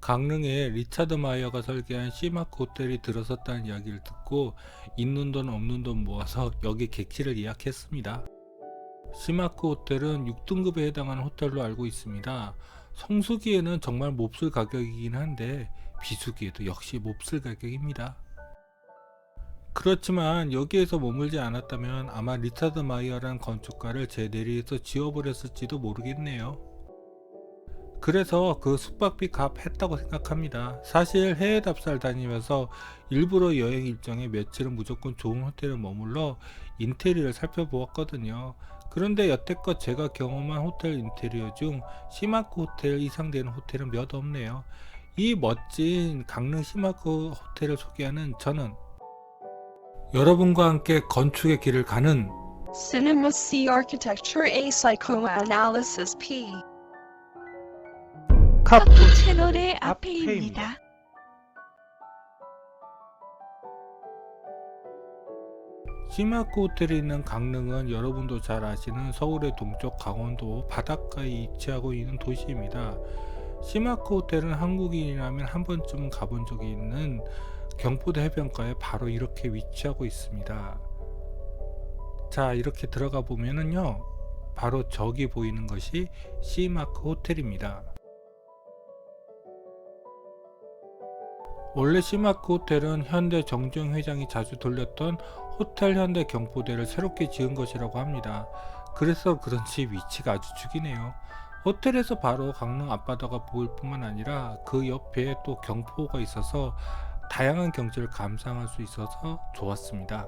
강릉에 리차드 마이어가 설계한 시마크 호텔이 들어섰다는 이야기를 듣고 있는 돈 없는 돈 모아서 여기 객실을 예약했습니다. 시마크 호텔은 6등급에 해당하는 호텔로 알고 있습니다. 성수기에는 정말 몹쓸 가격이긴 한데 비수기에도 역시 몹쓸 가격입니다. 그렇지만 여기에서 머물지 않았다면 아마 리차드 마이어라는 건축가를 제 내리에서 지워버렸을지도 모르겠네요. 그래서 그 숙박비 값 했다고 생각합니다. 사실 해외 답사를 다니면서 일부러 여행 일정에 며칠은 무조건 좋은 호텔에 머물러 인테리어를 살펴보았거든요. 그런데 여태껏 제가 경험한 호텔 인테리어 중 시마크 호텔 이상 되는 호텔은 몇 없네요. 이 멋진 강릉 시마크 호텔을 소개하는 저는 여러분과 함께 건축의 길을 가는 Cinema C Architecture A Psychoanalysis P 카푸 채널의 앞에입니다. 앞에입니다. 시마크 호텔이 있는 강릉은 여러분도 잘 아시는 서울의 동쪽 강원도 바닷가에 위치하고 있는 도시입니다. 시마크 호텔은 한국인이라면 한 번쯤은 가본 적이 있는 경포대 해변가에 바로 이렇게 위치하고 있습니다. 자, 이렇게 들어가 보면은요, 바로 저기 보이는 것이 시마크 호텔입니다. 원래 시마크 호텔은 현대 정주영 회장이 자주 돌렸던 호텔 현대 경포대를 새롭게 지은 것이라고 합니다. 그래서 그런지 위치가 아주 죽이네요. 호텔에서 바로 강릉 앞바다가 보일 뿐만 아니라 그 옆에 또 경포가 있어서 다양한 경치를 감상할 수 있어서 좋았습니다.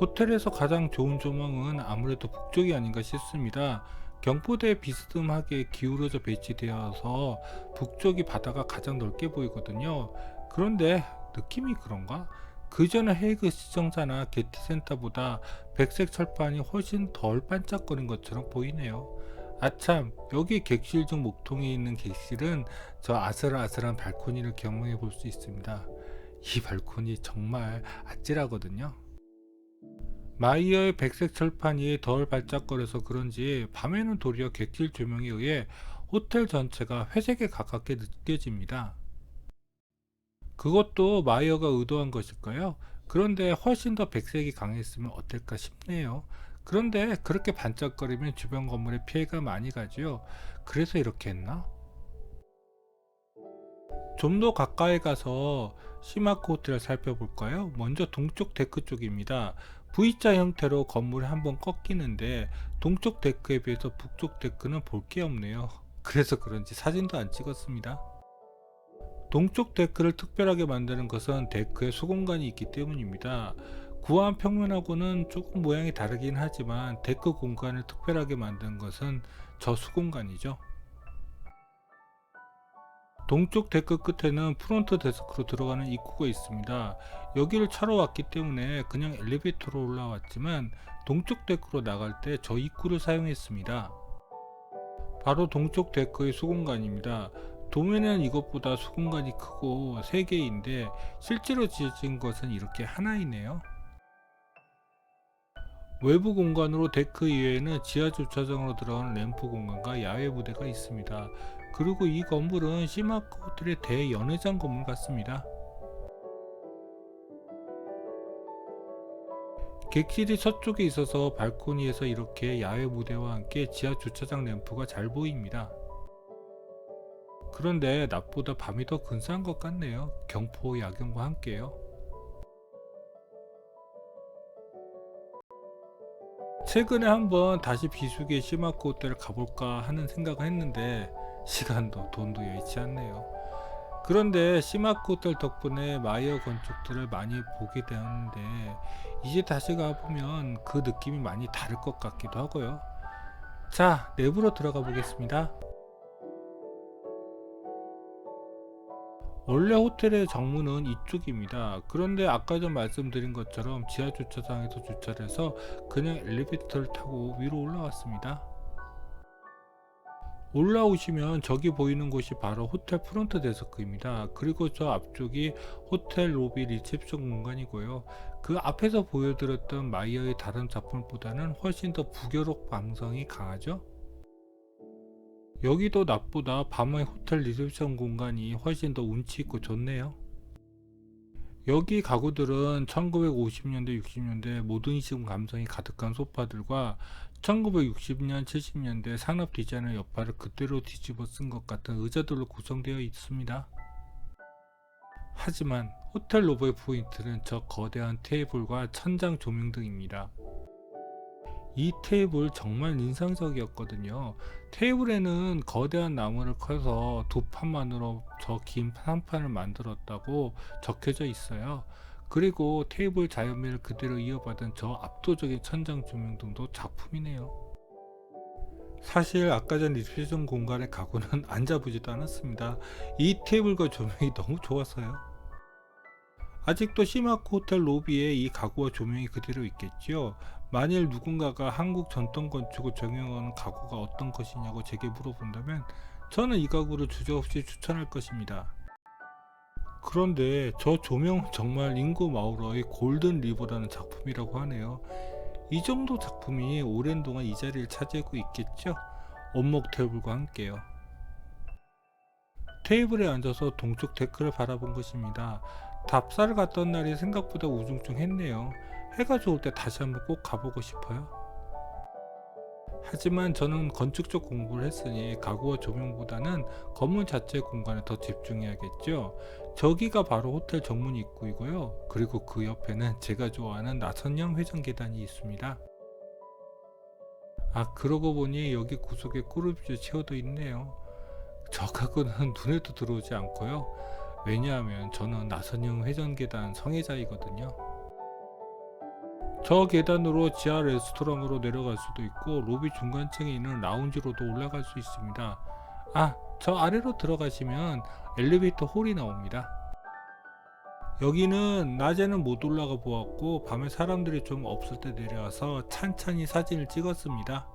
호텔에서 가장 좋은 조망은 아무래도 북쪽이 아닌가 싶습니다. 경포대에 비스듬하게 기울어져 배치되어서 북쪽이 바다가 가장 넓게 보이거든요. 그런데 느낌이 그런가? 그전에 헤이그 시청사나 게티센터보다 백색 철판이 훨씬 덜 반짝거린 것처럼 보이네요. 아참, 여기 객실 중 목통에 있는 객실은 저 아슬아슬한 발코니를 경험해 볼 수 있습니다. 이 발코니 정말 아찔하거든요. 마이어의 백색 철판이 덜 반짝거려서 그런지 밤에는 도리어 객실 조명에 의해 호텔 전체가 회색에 가깝게 느껴집니다. 그것도 마이어가 의도한 것일까요? 그런데 훨씬 더 백색이 강했으면 어떨까 싶네요. 그런데 그렇게 반짝거리면 주변 건물에 피해가 많이 가지요. 그래서 이렇게 했나? 좀 더 가까이 가서 시마크 호텔을 살펴볼까요? 먼저 동쪽 데크 쪽입니다. V자 형태로 건물이 한번 꺾이는데 동쪽 데크에 비해서 북쪽 데크는 볼 게 없네요. 그래서 그런지 사진도 안 찍었습니다. 동쪽 데크를 특별하게 만드는 것은 데크에 수공간이 있기 때문입니다. 구한 평면하고는 조금 모양이 다르긴 하지만 데크 공간을 특별하게 만든 것은 저 수공간이죠. 동쪽 데크 끝에는 프론트 데스크로 들어가는 입구가 있습니다. 여기를 차로 왔기 때문에 그냥 엘리베이터로 올라왔지만 동쪽 데크로 나갈 때 저 입구를 사용했습니다. 바로 동쪽 데크의 수공간입니다. 도면에는 이것보다 수공간이 크고 3개인데 실제로 지어진 것은 이렇게 하나이네요. 외부 공간으로 데크 이외에는 지하 주차장으로 들어가는 램프 공간과 야외 무대가 있습니다. 그리고 이 건물은 시마크 호텔의 대연회장 건물 같습니다. 객실이 서쪽에 있어서 발코니에서 이렇게 야외 무대와 함께 지하 주차장 램프가 잘 보입니다. 그런데 낮보다 밤이 더 근사한 것 같네요. 경포 야경과 함께요. 최근에 한번 다시 비수기의 시마크 호텔을 가볼까 하는 생각을 했는데 시간도 돈도 여의치 않네요. 그런데 시마크 호텔 덕분에 마이어 건축들을 많이 보게 되었는데 이제 다시 가보면 그 느낌이 많이 다를 것 같기도 하고요. 자, 내부로 들어가 보겠습니다. 원래 호텔의 정문은 이쪽입니다. 그런데 아까 전 말씀드린 것처럼 지하 주차장에서 주차를 해서 그냥 엘리베이터를 타고 위로 올라왔습니다. 올라오시면 저기 보이는 곳이 바로 호텔 프론트 데스크입니다. 그리고 저 앞쪽이 호텔 로비 리셉션 공간이고요. 그 앞에서 보여드렸던 마이어의 다른 작품보다는 훨씬 더 부교록 감성이 강하죠. 여기도 낮보다 밤의 호텔 리셉션 공간이 훨씬 더 운치 있고 좋네요. 여기 가구들은 1950년대 60년대 모더니즘 감성이 가득한 소파들과 1960년 70년대 산업 디자인의 여파를 그대로 뒤집어 쓴 것 같은 의자들로 구성되어 있습니다. 하지만 호텔 로버의 포인트는 저 거대한 테이블과 천장 조명 등입니다. 이 테이블 정말 인상적이었거든요. 테이블에는 거대한 나무를 커서 두 판만으로 저 긴 상판을 만들었다고 적혀져 있어요. 그리고 테이블 자연미를 그대로 이어받은 저 압도적인 천장 조명등도 작품이네요. 사실 아까 전 리셉션 공간의 가구는 앉아보지도 않았습니다. 이 테이블과 조명이 너무 좋았어요. 아직도 시마코 호텔 로비에 이 가구와 조명이 그대로 있겠지요. 만일 누군가가 한국 전통 건축을 적용하는 가구가 어떤 것이냐고 제게 물어본다면 저는 이 가구를 주저없이 추천할 것입니다. 그런데 저 조명은 정말 링고 마우러의 골든 리버라는 작품이라고 하네요. 이 정도 작품이 오랜 동안 이 자리를 차지하고 있겠죠? 원목 테이블과 함께요. 테이블에 앉아서 동쪽 데크를 바라본 것입니다. 답사를 갔던 날이 생각보다 우중충했네요. 해가 좋을 때 다시 한번 꼭 가보고 싶어요. 하지만 저는 건축 쪽 공부를 했으니 가구와 조명보다는 건물 자체의 공간에 더 집중해야겠죠. 저기가 바로 호텔 정문 입구이고요. 그리고 그 옆에는 제가 좋아하는 나선형 회전 계단이 있습니다. 아, 그러고 보니 여기 구석에 꾸루비도 채워져 있네요. 저 가구는 눈에도 들어오지 않고요. 왜냐하면 저는 나선형 회전 계단 성애자이거든요. 저 계단으로 지하 레스토랑으로 내려갈 수도 있고 로비 중간층에 있는 라운지로도 올라갈 수 있습니다. 아, 저 아래로 들어가시면 엘리베이터 홀이 나옵니다. 여기는 낮에는 못 올라가 보았고 밤에 사람들이 좀 없을 때 내려와서 찬찬히 사진을 찍었습니다.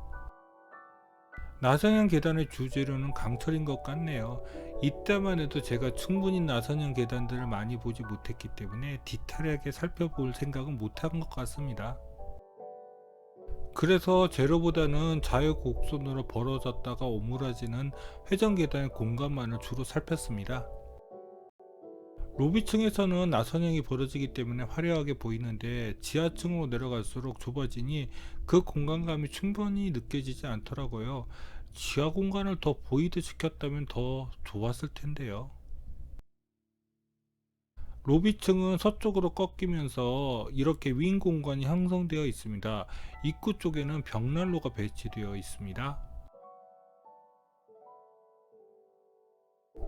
나선형 계단의 주재료는 강철인 것 같네요. 이때만 해도 제가 충분히 나선형 계단들을 많이 보지 못했기 때문에 디테일하게 살펴볼 생각은 못한 것 같습니다. 그래서 재료보다는 자유곡선으로 벌어졌다가 오므라지는 회전 계단의 공간만을 주로 살폈습니다. 로비층에서는 나선형이 벌어지기 때문에 화려하게 보이는데 지하층으로 내려갈수록 좁아지니 그 공간감이 충분히 느껴지지 않더라고요. 지하 공간을 더 보이듯 시켰다면 더 좋았을 텐데요. 로비층은 서쪽으로 꺾이면서 이렇게 윙 공간이 형성되어 있습니다. 입구 쪽에는 벽난로가 배치되어 있습니다.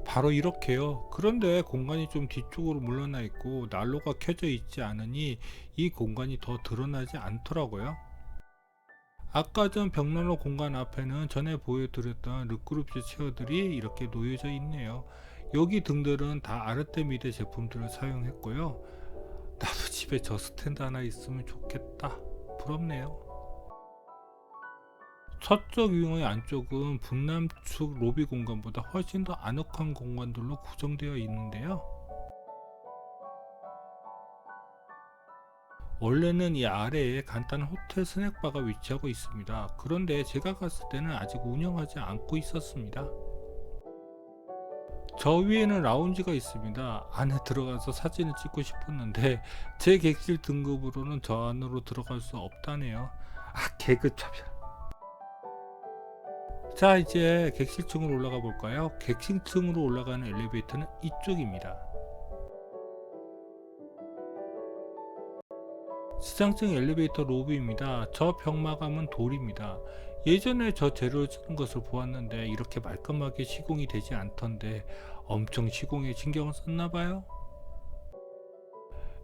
바로 이렇게요. 그런데 공간이 좀 뒤쪽으로 물러나 있고 난로가 켜져 있지 않으니 이 공간이 더 드러나지 않더라고요. 아까 전 벽난로 공간 앞에는 전에 보여드렸던 르그룹즈 체어들이 이렇게 놓여져 있네요. 여기 등들은 다 아르테미데 제품들을 사용했고요. 나도 집에 저 스탠드 하나 있으면 좋겠다. 부럽네요. 서쪽 윙의 안쪽은 북남측 로비 공간보다 훨씬 더 아늑한 공간들로 구성되어 있는데요. 원래는 이 아래에 간단한 호텔 스낵바가 위치하고 있습니다. 그런데 제가 갔을 때는 아직 운영하지 않고 있었습니다. 저 위에는 라운지가 있습니다. 안에 들어가서 사진을 찍고 싶었는데 제 객실 등급으로는 저 안으로 들어갈 수 없다네요. 아, 개그 차별. 자, 이제 객실층으로 올라가 볼까요? 객실층으로 올라가는 엘리베이터는 이쪽입니다. 시장층 엘리베이터 로비입니다. 저 벽 마감은 돌입니다. 예전에 저 재료를 쓰는 것을 보았는데 이렇게 말끔하게 시공이 되지 않던데 엄청 시공에 신경을 썼나봐요.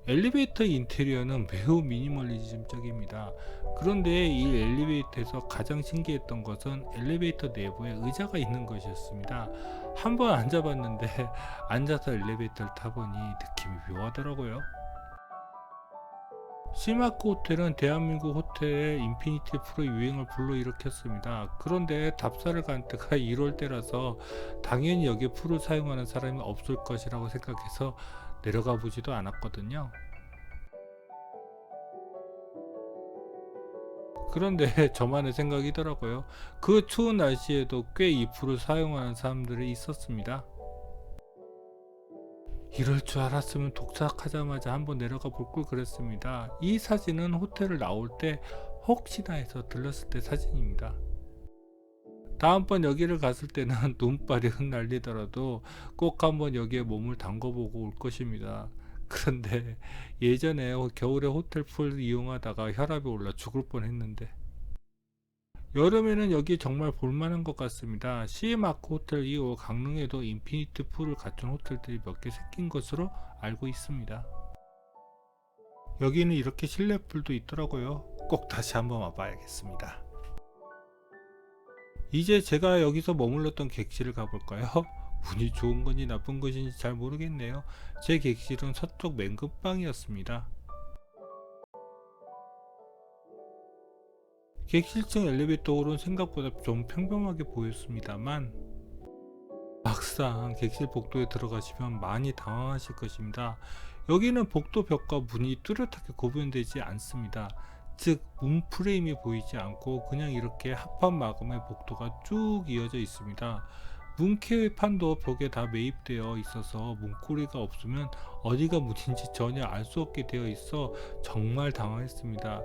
엘리베이터 인테리어는 매우 미니멀리즘적입니다. 그런데 이 엘리베이터에서 가장 신기했던 것은 엘리베이터 내부에 의자가 있는 것이었습니다. 한번 앉아봤는데 앉아서 엘리베이터를 타보니 느낌이 묘하더라고요. 시마크 호텔은 대한민국 호텔의 인피니티 프로 유행을 불러일으켰습니다. 그런데 답사를 간 때가 1월 때라서 당연히 여기에 풀을 사용하는 사람이 없을 것이라고 생각해서 내려가 보지도 않았거든요. 그런데 저만의 생각이더라고요. 그 추운 날씨에도 꽤 이 풀을 사용하는 사람들이 있었습니다. 이럴 줄 알았으면 도착하자마자 한번 내려가 볼 걸 그랬습니다. 이 사진은 호텔을 나올 때 혹시나 해서 들렀을 때 사진입니다. 다음번 여기를 갔을 때는 눈발이 흩날리더라도 꼭 한번 여기에 몸을 담궈보고 올 것입니다. 그런데 예전에 겨울에 호텔 풀 이용하다가 혈압이 올라 죽을 뻔했는데, 여름에는 여기 정말 볼만한 것 같습니다. 시마크 호텔 이후 강릉에도 인피니트 풀을 갖춘 호텔들이 몇 개 생긴 것으로 알고 있습니다. 여기는 이렇게 실내 풀도 있더라고요. 꼭 다시 한번 와봐야겠습니다. 이제 제가 여기서 머물렀던 객실을 가볼까요? 운이 좋은 건지 나쁜 것인지 잘 모르겠네요. 제 객실은 서쪽 맨 끝방이었습니다. 객실층 엘리베이터홀은 생각보다 좀 평범하게 보였습니다만, 막상 객실 복도에 들어가시면 많이 당황하실 것입니다. 여기는 복도 벽과 문이 뚜렷하게 구분되지 않습니다. 즉, 문 프레임이 보이지 않고 그냥 이렇게 합판 마감의 복도가 쭉 이어져 있습니다. 문케판도 벽에 다 매입되어 있어서 문고리가 없으면 어디가 문인지 전혀 알 수 없게 되어 있어 정말 당황했습니다.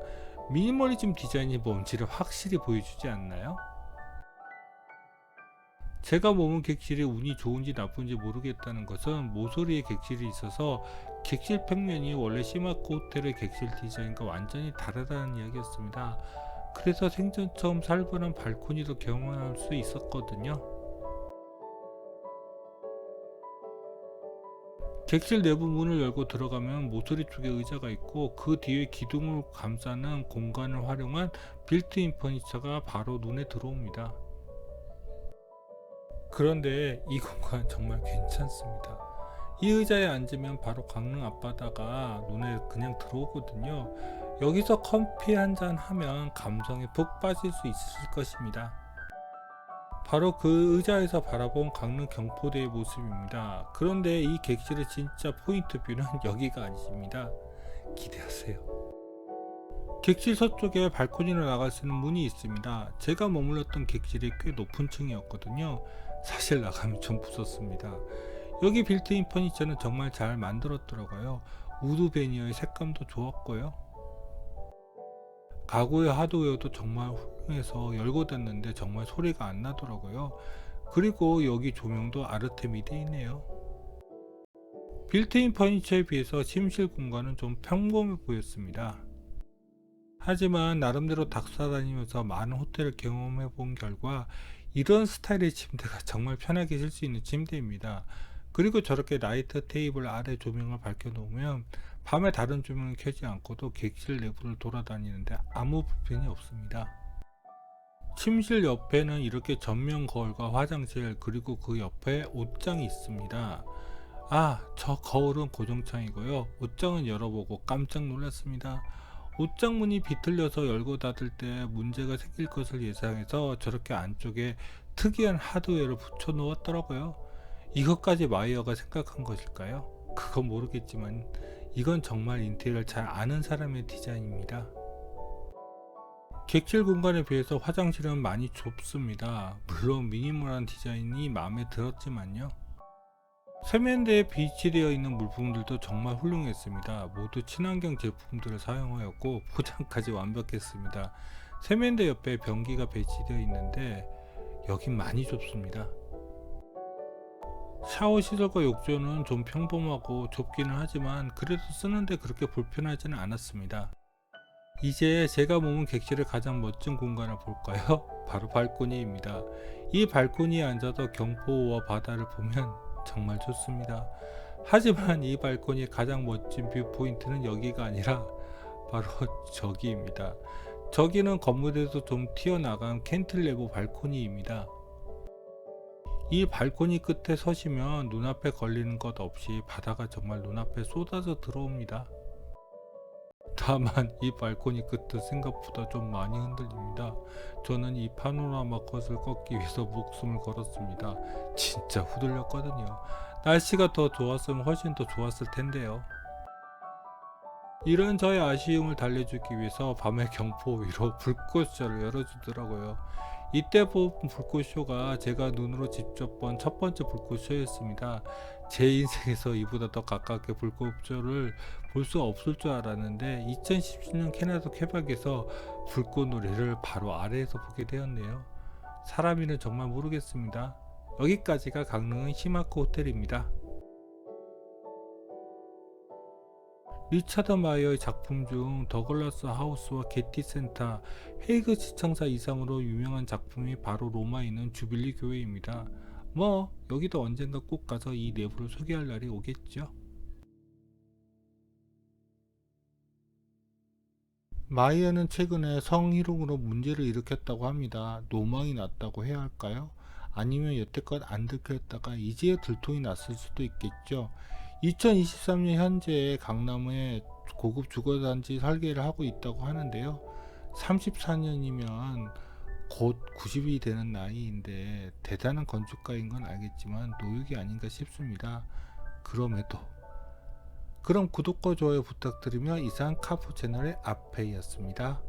미니멀리즘 디자인이 뭔지를 확실히 보여주지 않나요? 제가 머문 객실이 운이 좋은지 나쁜지 모르겠다는 것은 모서리에 객실이 있어서 객실 평면이 원래 시마크 호텔의 객실 디자인과 완전히 다르다는 이야기였습니다. 그래서 생전처럼 살벌한 발코니도 경험할 수 있었거든요. 객실 내부 문을 열고 들어가면 모서리 쪽에 의자가 있고 그 뒤에 기둥을 감싸는 공간을 활용한 빌트인 퍼니처가 바로 눈에 들어옵니다. 그런데 이 공간 정말 괜찮습니다. 이 의자에 앉으면 바로 강릉 앞바다가 눈에 그냥 들어오거든요. 여기서 커피 한잔 하면 감성에 푹 빠질 수 있을 것입니다. 바로 그 의자에서 바라본 강릉 경포대의 모습입니다. 그런데 이 객실의 진짜 포인트 뷰는 여기가 아닙니다. 기대하세요. 객실 서쪽에 발코니로 나갈 수 있는 문이 있습니다. 제가 머물렀던 객실이 꽤 높은 층이었거든요. 사실 나가면 좀 무섭습니다. 여기 빌트인 퍼니처는 정말 잘 만들었더라고요. 우드 베니어의 색감도 좋았고요. 가구의 하드웨어도 정말 훌륭해서 열고 닫는데 정말 소리가 안 나더라고요. 그리고 여기 조명도 아르테미드이네요. 빌트인 퍼니처에 비해서 침실 공간은 좀 평범해 보였습니다. 하지만 나름대로 닥쳐다니면서 많은 호텔을 경험해 본 결과 이런 스타일의 침대가 정말 편하게 쉴 수 있는 침대입니다. 그리고 저렇게 라이트 테이블 아래 조명을 밝혀 놓으면 밤에 다른 조명을 켜지 않고도 객실 내부를 돌아다니는데 아무 불편이 없습니다. 침실 옆에는 이렇게 전면 거울과 화장실, 그리고 그 옆에 옷장이 있습니다. 저 거울은 고정창이고요. 옷장은 열어보고 깜짝 놀랐습니다. 옷장 문이 비틀려서 열고 닫을 때 문제가 생길 것을 예상해서 저렇게 안쪽에 특이한 하드웨어를 붙여 놓았더라고요. 이것까지 마이어가 생각한 것일까요? 그건 모르겠지만 이건 정말 인테리어를 잘 아는 사람의 디자인입니다. 객실 공간에 비해서 화장실은 많이 좁습니다. 물론 미니멀한 디자인이 마음에 들었지만요. 세면대에 비치되어 있는 물품들도 정말 훌륭했습니다. 모두 친환경 제품들을 사용하였고 포장까지 완벽했습니다. 세면대 옆에 변기가 배치되어 있는데 여긴 많이 좁습니다. 샤워 시설과 욕조는 좀 평범하고 좁기는 하지만 그래도 쓰는데 그렇게 불편하지는 않았습니다. 이제 제가 머문 객실의 가장 멋진 공간을 볼까요? 바로 발코니입니다. 이 발코니에 앉아서 경포와 바다를 보면 정말 좋습니다. 하지만 이 발코니의 가장 멋진 뷰 포인트는 여기가 아니라 바로 저기입니다. 저기는 건물에서 좀 튀어나간 캔틀레버 발코니입니다. 이 발코니 끝에 서시면 눈앞에 걸리는 것 없이 바다가 정말 눈앞에 쏟아져 들어옵니다. 다만 이 발코니 끝은 생각보다 좀 많이 흔들립니다. 저는 이 파노라마 컷을 꺾기 위해서 목숨을 걸었습니다. 진짜 후들렸거든요. 날씨가 더 좋았으면 훨씬 더 좋았을 텐데요. 이런 저의 아쉬움을 달래주기 위해서 밤에 경포 위로 불꽃쇼를 열어주더라고요. 이때 본 불꽃쇼가 제가 눈으로 직접 본 첫 번째 불꽃쇼였습니다. 제 인생에서 이보다 더 가깝게 불꽃쇼를 볼 수 없을 줄 알았는데 2017년 캐나다 퀘벡에서 불꽃놀이를 바로 아래에서 보게 되었네요. 사람이는 정말 모르겠습니다. 여기까지가 강릉의 시마크 호텔입니다. 리차드 마이어의 작품 중 더글라스 하우스와 게티 센터, 헤이그 시청사 이상으로 유명한 작품이 바로 로마에 있는 주빌리 교회입니다. 뭐 여기도 언젠가 꼭 가서 이 내부를 소개할 날이 오겠죠. 마이어는 최근에 성희롱으로 문제를 일으켰다고 합니다. 노망이 났다고 해야 할까요? 아니면 여태껏 안 들켰다가 이제야 들통이 났을 수도 있겠죠. 2023년 현재 강남에 고급 주거단지 설계를 하고 있다고 하는데요. 34년이면 곧 90이 되는 나이인데 대단한 건축가인 건 알겠지만 노육이 아닌가 싶습니다. 그럼 구독과 좋아요 부탁드리며 이상 카푸 채널의 아페이였습니다.